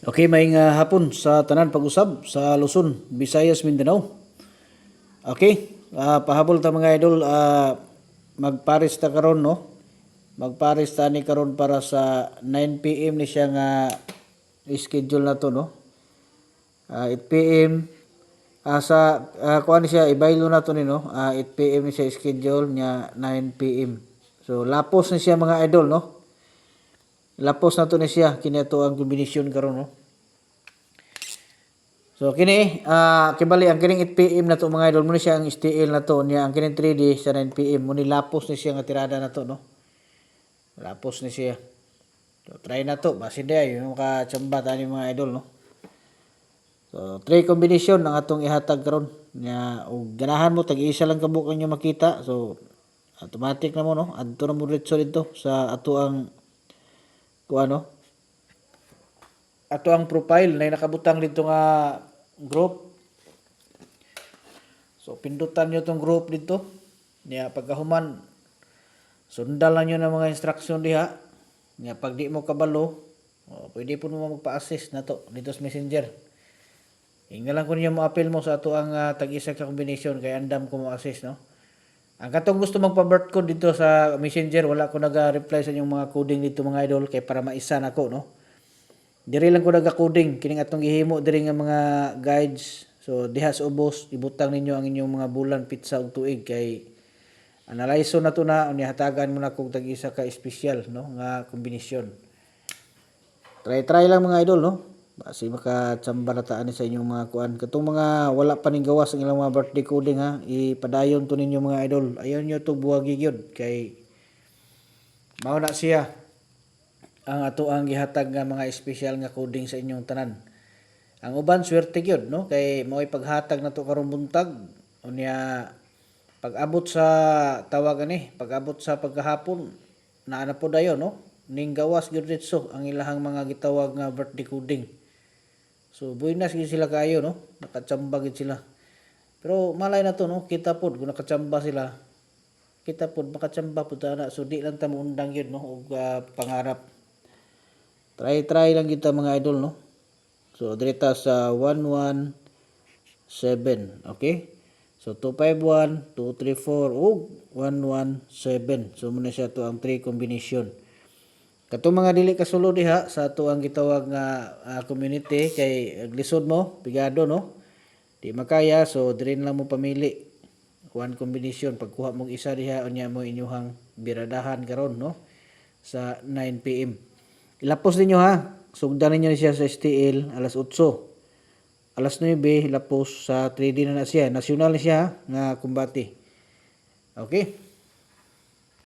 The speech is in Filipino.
Okay, maing hapon sa tanan pag-usab sa Luzon, Visayas, Mindanao. Okay, pahabol ta mga idol, magpares ta karon no. Magpares ta ni karon para sa 9 PM ni siya nga schedule na to no. 8 PM sa kuan ni siya ibaylo na to ni no. 8 PM ni siya schedule niya 9 PM. So lapos ni siya mga idol no. Lapos na to ni siya kini ato ang kombinasyon karon no. So kini kibali ang kining 8 PM na to mga idol mo ni siya ang STL na to niya ang kining 3D sa 9 PM mo ni lapos ni siya nga tirada na to no. Lapos ni siya. So try na to base day yung ka-tsamba tani mga idol no. So 3 combination ang atong ihatag karon nya og ganahan mo tag-isa lang kabuk ang makita. So automatic na mo no adto na mo dito sa ato ang kuano ato ang profile na nakabutang dito nga group. So pindutan nyo tong group dito. Niya pagkahuman sundal lang nyo ng mga instruction diha. Niya pag di mo kabalo, pwede po mo magpa-assist na to dito sa Messenger. Ingna lang ko niyo mo appeal mo sa ato ang tag-isa ka combination kay andam ko mo assist no. Ang katong gusto magpa-birth code dito sa Messenger, wala ko naga-reply sa inyong mga coding dito mga idol kay para maisa nako no. Diri lang ko naga-coding kining atong gihimo diri nga mga guides. So diha sa ubos ibutang ninyo ang inyong mga bulan, pizza ug tuig kay analyzo na to na unya hatagan mo na kog tag-isa ka special no nga kombinasyon. Try lang mga idol no. Basi makatsamba na taan sa inyong mga kuan. Katong mga wala pa ning gawas ang ilang mga birthday coding ha, ipadayon to ninyo mga idol. Ayon nyo to buwagi gyud kay mao na siya ang ato ang gihatag nga mga special nga coding sa inyong tanan. Ang uban swerte gyud no kay mao'y paghatag nato karon buntag unya pag-abot sa tawag ani, pag-abot sa pagkahapon naa na po dayon no. Ning gawas gyud ditso ang ilahang mga gitawag nga birthday coding. So buinas gyud sila kayo no, nakatsamba gyud sila. Pero malay na to no, kita pod kung nakatsamba sila. Kita pod makatsamba pud ana so di lang ta mo undang gyud no og pangarap. Try lang kita mga idol no. So direta sa 117, okay? So 251, 234 ug 117. So muna siya to ang 3 combination. Katong mga dili kasulod diha sa ato ang gitawag nga community kay lisod mo, pigado no. Di makaya so diri lang mo pamili. One combination pagkuha mong isa diha unya mo inyuhang biradahan karon no sa 9 PM. Ilapos ninyo ha. Sugdan ninyo siya sa STL alas 8. Alas 9 ilapos sa 3D na siya. Nasyonal na siya nga kumbate. Okay?